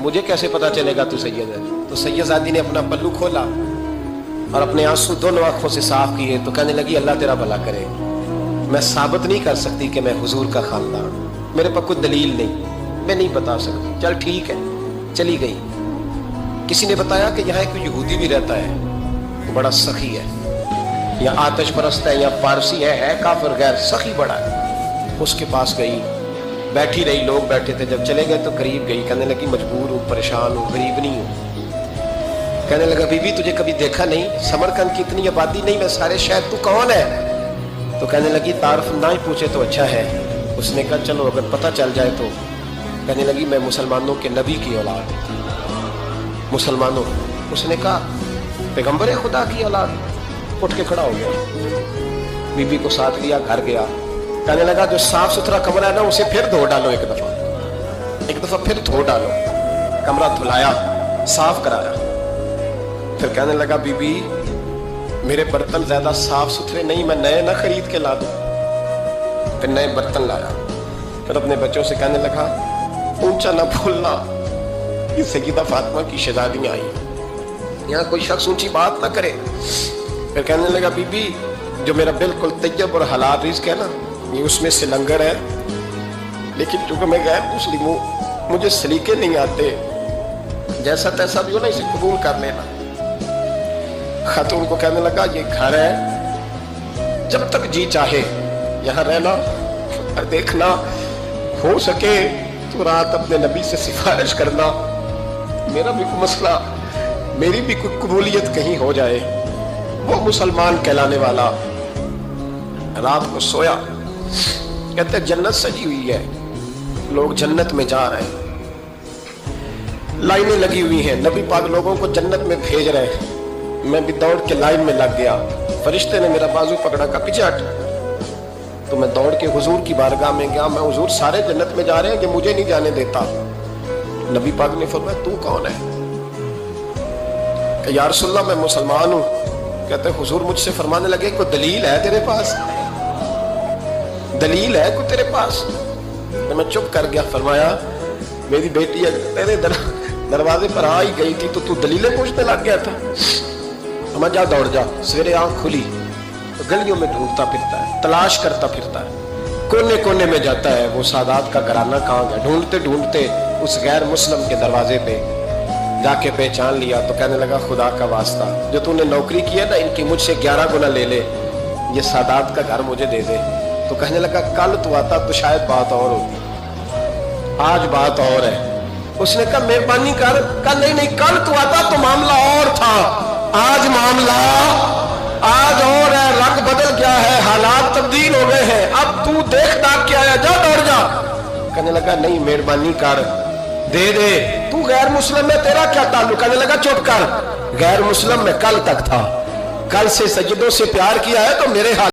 मुझे कैसे पता चलेगा तू सैयद है? तो सैयदजादी ने अपना पल्लू खोला और अपने आंसू दोनों आंखों से साफ किए तो कहने लगी अल्लाह तेरा भला करे, मैं साबित नहीं कर सकती कि मैं हुजूर का खानदान, मेरे पास कोई दलील नहीं, मैं नहीं बता सकती। चल ठीक है, चली गई। किसी ने बताया कि यहाँ एक यहूदी भी रहता है, वो बड़ा सखी है, या आतिश परस्त है, या फारसी है काफिर गैर, सखी बड़ा है। उसके पास गई, बैठी रही, लोग बैठे थे, जब चले गए तो करीब गई, कहने लगी मजबूर हूँ, परेशान हूँ, गरीब नहीं हूँ। कहने लगा बीबी तुझे कभी देखा नहीं, समरकंद की इतनी आबादी नहीं, मैं सारे शहर, तू कौन है? तो कहने लगी तारफ ना ही पूछे तो अच्छा है। उसने कहा चलो अगर पता चल जाए तो। कहने लगी मैं मुसलमानों के नबी की औलाद, मुसलमानों। उसने कहा पैगंबर खुदा की औलाद। उठ के खड़ा हो गया, बीबी को साथ लिया, घर गया। कहने लगा जो साफ सुथरा कमरा है ना उसे फिर धो डालो, एक दफा फिर धो डालो। कमरा धुलाया, साफ कराया। फिर कहने लगा बीबी मेरे बर्तन ज्यादा साफ सुथरे नहीं, मैं नए ना खरीद के ला दूं। फिर नए बर्तन लाया। फिर अपने बच्चों से कहने लगा ऊंचा ना भूलना, ये सैयदा फातिमा की शहजादियां आई, यहाँ कोई शख्स ऊंची बात ना करे। फिर कहने लगा बीबी जो मेरा बिल्कुल तैयब और हलाल रिज़्क है ना, ये उसमें से लंगर है, लेकिन चूंकि मैं गैर मुस्लिम हूँ, मुझे सलीके नहीं आते, जैसा तैसा भी हो ना इसे कबूल कर लेना। खातून को कहने लगा ये घर है, जब तक जी चाहे यहाँ रहना, और देखना हो सके तो रात अपने नबी से सिफारिश करना, मेरा भी कोई मसला, मेरी भी कोई कबूलियत कहीं हो जाए। वो मुसलमान कहलाने वाला रात को सोया। कहते जन्नत सजी हुई है, लोग जन्नत में जा रहे हैं, लाइनें लगी हुई हैं, नबी पाक लोगों को जन्नत में भेज रहे हैं। मैं भी दौड़ के लाइन में लग गया, फरिश्ते ने मेरा बाजू पकड़ा, का पीछे हट। तो मैं दौड़ के हुजूर की बारगाह में गया, मैं हुजूर सारे जन्नत में जा रहे हैं, ये मुझे नहीं जाने देता। नबी पाक ने फरमाया तू कौन है? या रसूलल्लाह मैं मुसलमान हूँ। कहते हुजूर मुझसे फरमाने लगे कोई दलील है तेरे पास, दलील है कोई तेरे पास? तो मैं चुप कर गया। फरमाया मेरी बेटी तेरे दरवाजे पर आ ही गई थी तो तू दलीलें पूछने लग गया था। तो मैं जा दौड़ जा। सवेरे आंख खुली तो गलियों में ढूंढता फिरता है, तलाश करता फिरता है, कोने कोने में जाता है वो सादात का घराना कहाँ गया। ढूंढते ढूंढते उस गैर मुस्लिम के दरवाजे पे जाके पहचान लिया। तो कहने लगा खुदा का वास्ता, जो तूने नौकरी की है ना इनकी मुझसे 11 गुना ले ले, ये सादात का घर मुझे दे दे। तो कहने लगा कल तू आता तो शायद बात और होती, आज बात और है। उसने कहा मेहरबानी कर। कहा नहीं नहीं, कल तू आता तो मामला और था, आज मामला आज और है, रंग बदल गया है, हालात तब्दील हो गए हैं, अब तू देख दाख के आया, जा दौड़ जा। कहने लगा नहीं मेहरबानी कर, दे दे, तू गैर मुस्लिम में तेरा क्या ताल्लुक? कहने लगा चुप कर, गैर मुस्लिम में कल तक था, कल से सज्जदों से प्यार किया है तो मेरे हाल